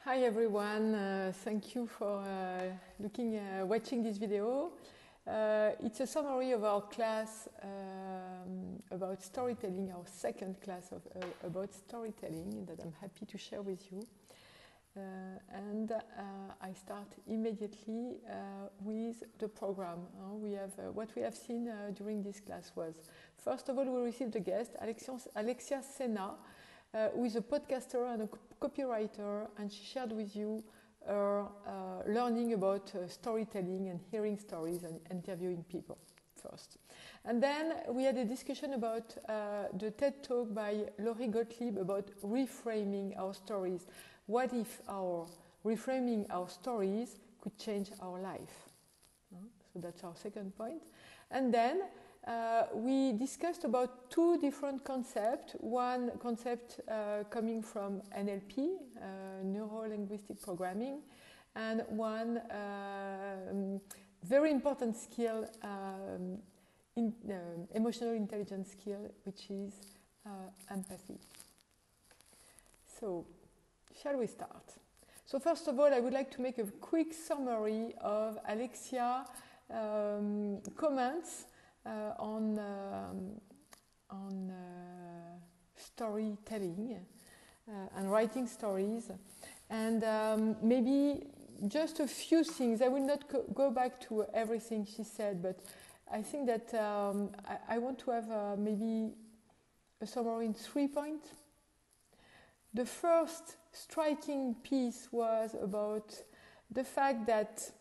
Hi everyone, thank you for watching this video. It's a summary of our class about storytelling, our second class about storytelling that I'm happy to share with you. I start immediately with the program. What we have seen during this class was, first of all, we received a guest, Alexia Sena, who is a podcaster and a copywriter, and she shared with you her learning about storytelling and hearing stories and interviewing people first. And then we had a discussion about the TED Talk by Lori Gottlieb about reframing our stories. What if reframing our stories could change our life? So that's our second point. And then we discussed about two different concepts. One concept coming from NLP, neuro-linguistic programming, and one very important skill, emotional intelligence skill, which is empathy. So, shall we start? So first of all, I would like to make a quick summary of Alexia's comments on storytelling and writing stories, and maybe just a few things. I will not go back to everything she said, but I think that I want to have maybe a summary in 3 points. The first striking piece was about the fact that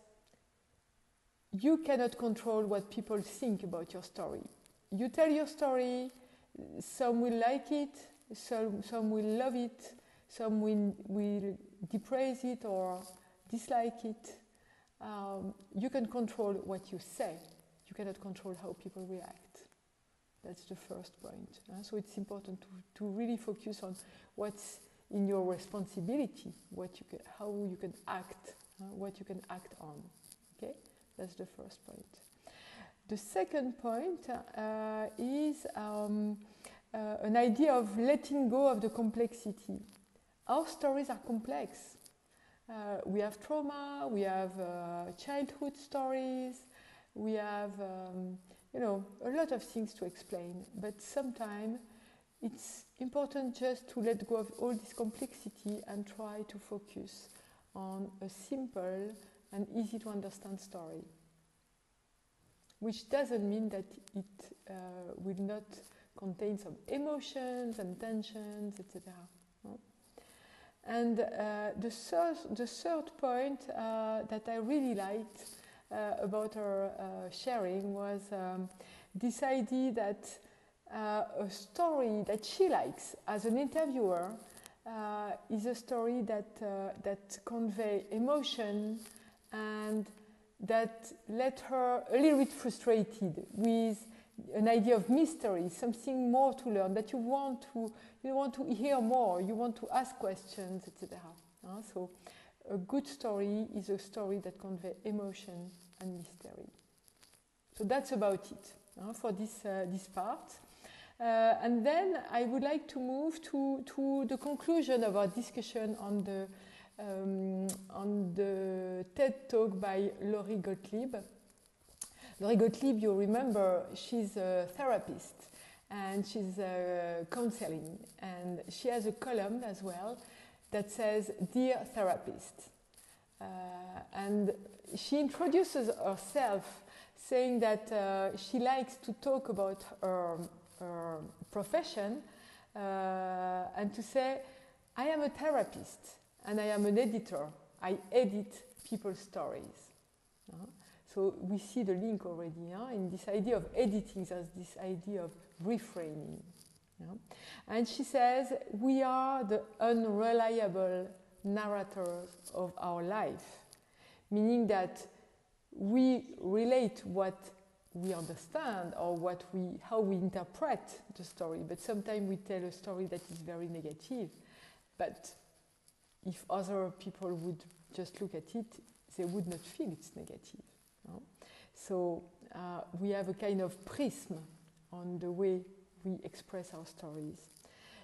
you cannot control what people think about your story. You tell your story, some will like it, some will love it, some will depraise it or dislike it. You can control what you say. You cannot control how people react. That's the first point. So it's important to really focus on what's in your responsibility, how you can act, what you can act on. Okay? That's the first point. The second point is an idea of letting go of the complexity. Our stories are complex. We have trauma, we have childhood stories, we have a lot of things to explain, but sometimes it's important just to let go of all this complexity and try to focus on a simple and easy to understand story, which doesn't mean that it will not contain some emotions and tensions, etc. And the third point that I really liked about her sharing was this idea that a story that she likes as an interviewer is a story that convey emotion and that let her a little bit frustrated with an idea of mystery, something more to learn, that you want to hear more, you want to ask questions, etc. So a good story is a story that conveys emotion and mystery. So that's about it for this part. And then I would like to move to the conclusion of our discussion on the TED Talk by Lori Gottlieb. Lori Gottlieb, you remember, she's a therapist and she's counseling, and she has a column as well that says, "Dear Therapist." And she introduces herself saying that she likes to talk about her profession and to say, "I am a therapist and I am an editor. I edit people's stories." So we see the link already in this idea of editing, as this idea of reframing. And she says, "We are the unreliable narrators of our life," meaning that we relate what we understand or how we interpret the story, but sometimes we tell a story that is very negative. But if other people would just look at it, they would not feel it's negative. So we have a kind of prism on the way we express our stories.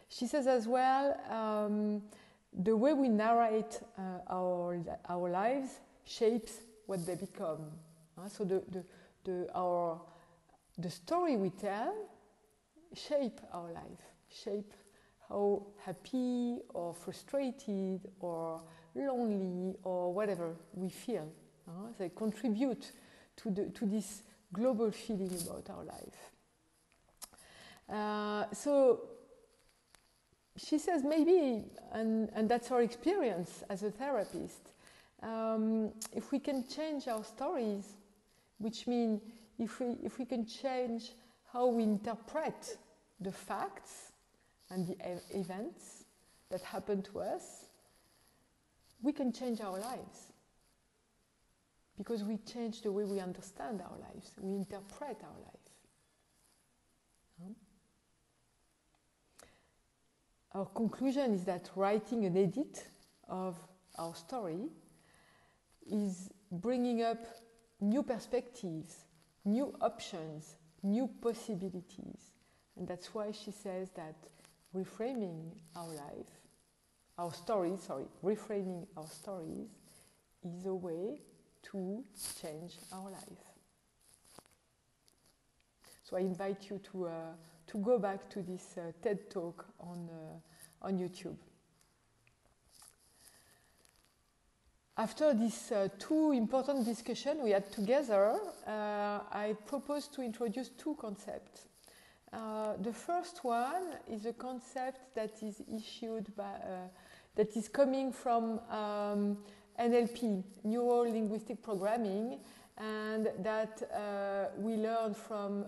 She says as well, the way we narrate our lives shapes what they become. So the story we tell shape our life, shape how happy or frustrated or lonely or whatever we feel. They contribute to this global feeling about our life. So she says maybe, and that's our experience as a therapist, if we can change our stories, which means if we can change how we interpret the facts and the events that happen to us, we can change our lives. Because we change the way we understand our lives, we interpret our life. Our conclusion is that writing an edit of our story is bringing up new perspectives, new options, new possibilities. And that's why she says that reframing our life, reframing our stories is a way to change our life. So I invite you to go back to this TED Talk on YouTube. After these two important discussions we had together, I propose to introduce two concepts. The first one is a concept that is issued by, that is coming from NLP, Neuro-Linguistic Programming, and that we learned from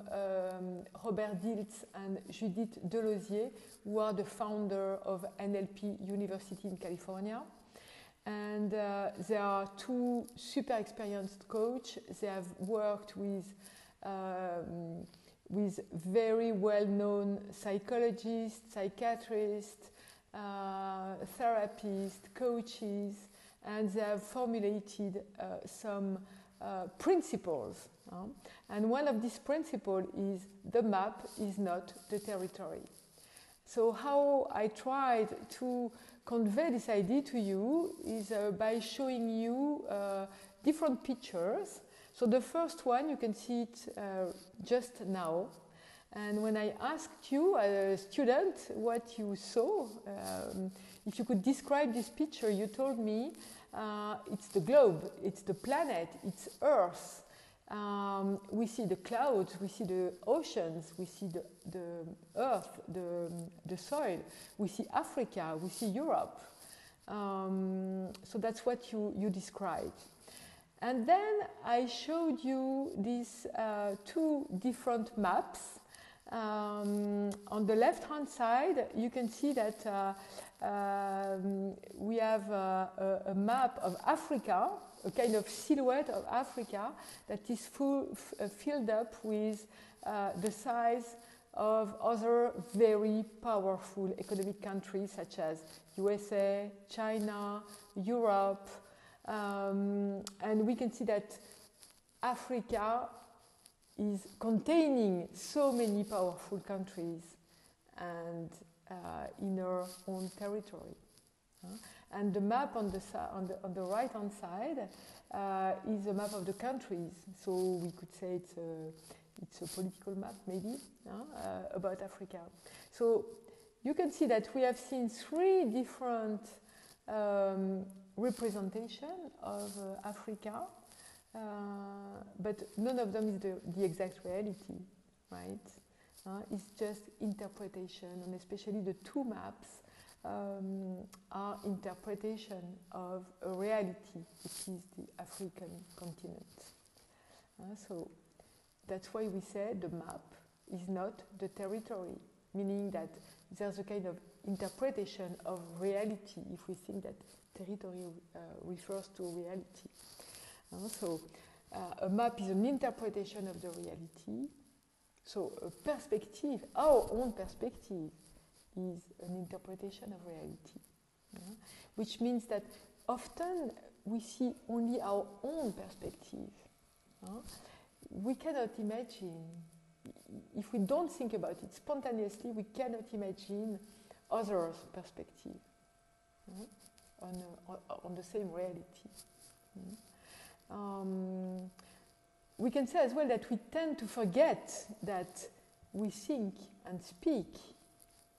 Robert Dilts and Judith Delosier, who are the founder of NLP University in California. And they are two super experienced coaches. They have worked with very well-known psychologists, psychiatrists, therapists, coaches, and they have formulated some principles. And one of these principles is the map is not the territory. So how I tried to convey this idea to you is by showing you different pictures. So the first one, you can see it just now. And when I asked you, as a student, what you saw, if you could describe this picture, you told me it's the globe, it's the planet, it's Earth. We see the clouds, we see the oceans, we see the earth, the soil, we see Africa, we see Europe. So that's what you described. And then I showed you these two different maps. On the left-hand side, you can see that we have a map of Africa, a kind of silhouette of Africa that is filled up with the size of other very powerful economic countries such as USA, China, Europe, and we can see that Africa is containing so many powerful countries and in our own territory. And the map on the right-hand side is a map of the countries. So we could say it's a political map, maybe, about Africa. So you can see that we have seen three different representations of Africa, but none of them is the exact reality, right? It's just interpretation, and especially the two maps are interpretation of a reality, which is the African continent. So that's why we say the map is not the territory, meaning that there's a kind of interpretation of reality if we think that territory refers to reality. So a map is an interpretation of the reality. So a perspective, our own perspective, is an interpretation of reality, which means that often we see only our own perspective. We cannot imagine, if we don't think about it spontaneously, we cannot imagine others' perspective. on the same reality. We can say as well that we tend to forget that we think and speak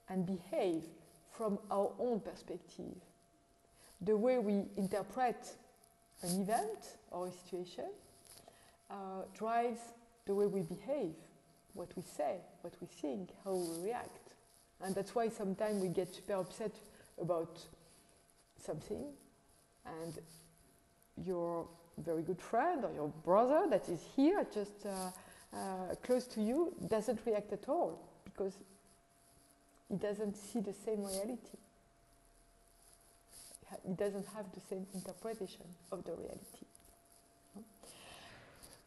and behave from our own perspective. The way we interpret an event or a situation drives the way we behave, what we say, what we think, how we react. And that's why sometimes we get super upset about something, and your very good friend or your brother that is here just close to you doesn't react at all because he doesn't see the same reality. He doesn't have the same interpretation of the reality.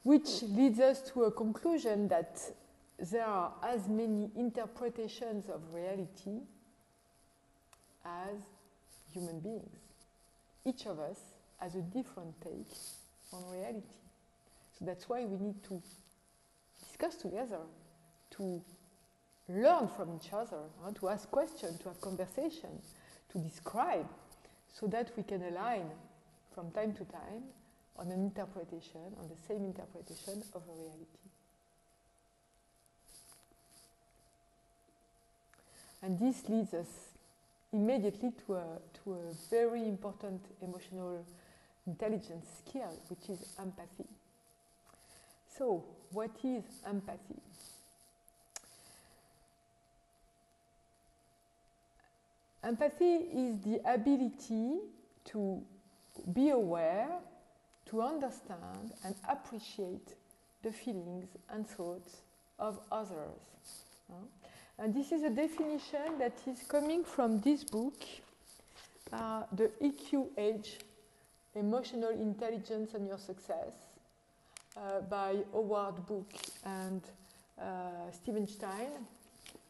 Which leads us to a conclusion that there are as many interpretations of reality as human beings. Each of us has a different take on reality. So that's why we need to discuss together, to learn from each other, to ask questions, to have conversation, to describe, so that we can align from time to time on an interpretation, on the same interpretation of a reality. And this leads us immediately to a very important emotional intelligence skill, which is empathy. So, what is empathy? Empathy is the ability to be aware, to understand and appreciate the feelings and thoughts of others. And this is a definition that is coming from this book, The EQ Age, Emotional Intelligence and Your Success, by Howard Book and Stephen Stein,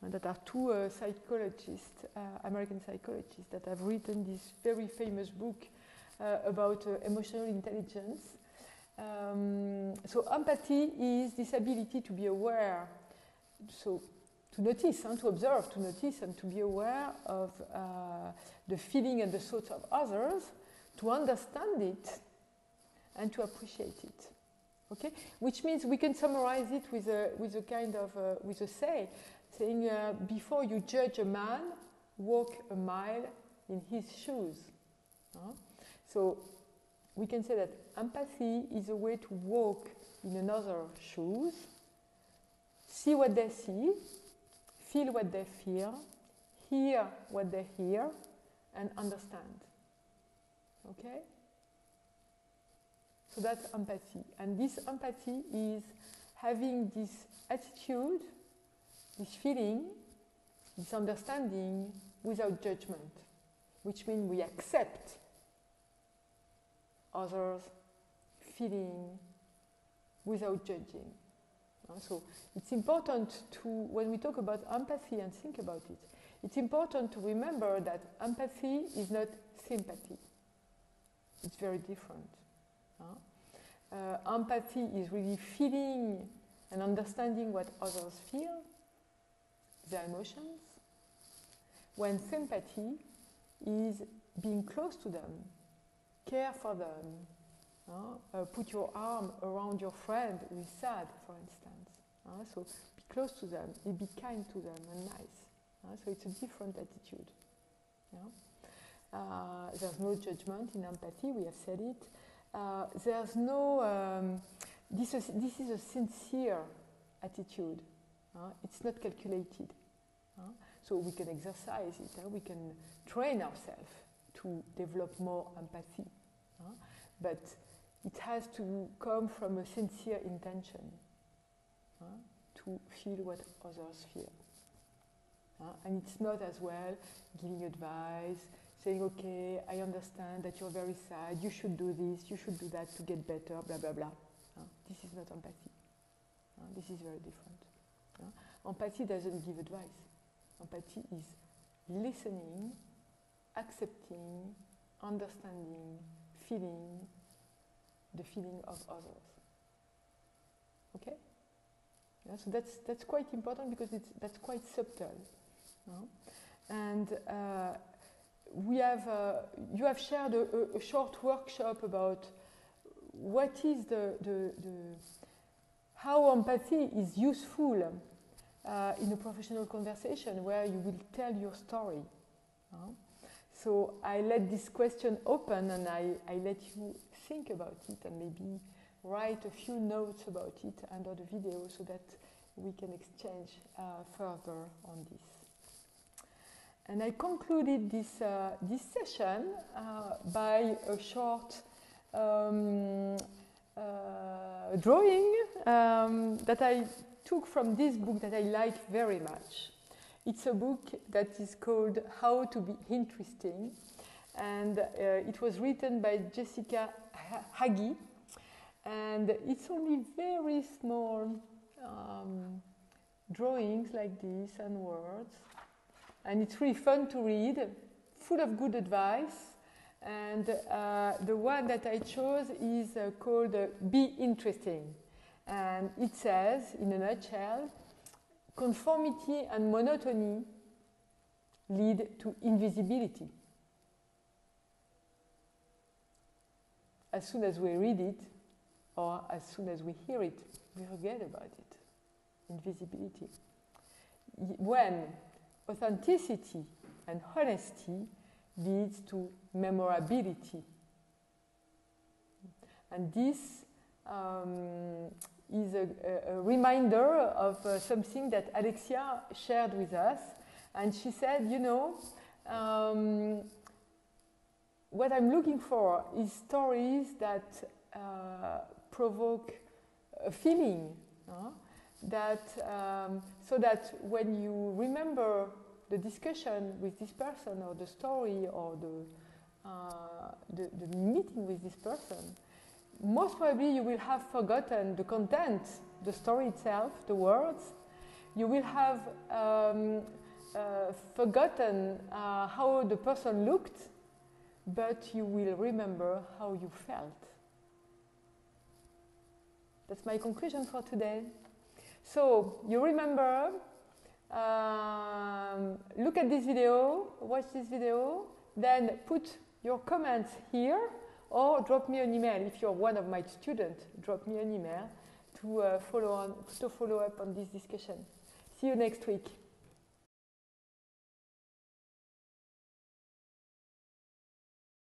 that are two psychologists, American psychologists, that have written this very famous book about emotional intelligence. So empathy is this ability to be aware, so to notice, to observe, to notice and to be aware of the feeling and the thoughts of others, to understand it and to appreciate it. Okay? Which means we can summarize it with a kind of with a saying before you judge a man, walk a mile in his shoes. So we can say that empathy is a way to walk in another's shoes, see what they see, feel what they feel, hear what they hear, and understand. Okay? So that's empathy. And this empathy is having this attitude, this feeling, this understanding without judgment, which means we accept others' feeling without judging. So it's important to, when we talk about empathy and think about it, it's important to remember that empathy is not sympathy. It's very different. Empathy is really feeling and understanding what others feel, their emotions, when sympathy is being close to them, care for them, put your arm around your friend who is sad, for instance. So be close to them, be kind to them and nice. So it's a different attitude. There's no judgment in empathy, we have said it. There's no, this is a sincere attitude. It's not calculated. So we can exercise it, we can train ourselves to develop more empathy. But it has to come from a sincere intention to feel what others feel. And it's not as well giving advice, saying, okay, I understand that you're very sad, you should do this, you should do that to get better, blah, blah, blah. This is not empathy. This is very different. Empathy doesn't give advice. Empathy is listening, accepting, understanding, feeling the feeling of others. Okay? So that's quite important because that's quite subtle. And you have shared a short workshop about what is how empathy is useful in a professional conversation where you will tell your story. So I let this question open, and I let you think about it and maybe write a few notes about it under the video so that we can exchange further on this. And I concluded this session by a short drawing that I took from this book that I like very much. It's a book that is called How to Be Interesting, and it was written by Jessica Hagi, and it's only very small drawings like this and words, and it's really fun to read, full of good advice. And the one that I chose is called Be Interesting, and it says, in a nutshell, conformity and monotony lead to invisibility. As soon as we read it, or as soon as we hear it, we forget about it. Invisibility. When authenticity and honesty leads to memorability. And this is a reminder of something that Alexia shared with us. And she said, you know, what I'm looking for is stories that provoke a feeling, that, so that when you remember the discussion with this person, or the story, or the meeting with this person, most probably you will have forgotten the content, the story itself, the words. You will have forgotten how the person looked, but you will remember how you felt. That's my conclusion for today. So you remember, look at this video, watch this video, then put your comments here, or drop me an email. If you're one of my students, drop me an email to follow up on this discussion. See you next week.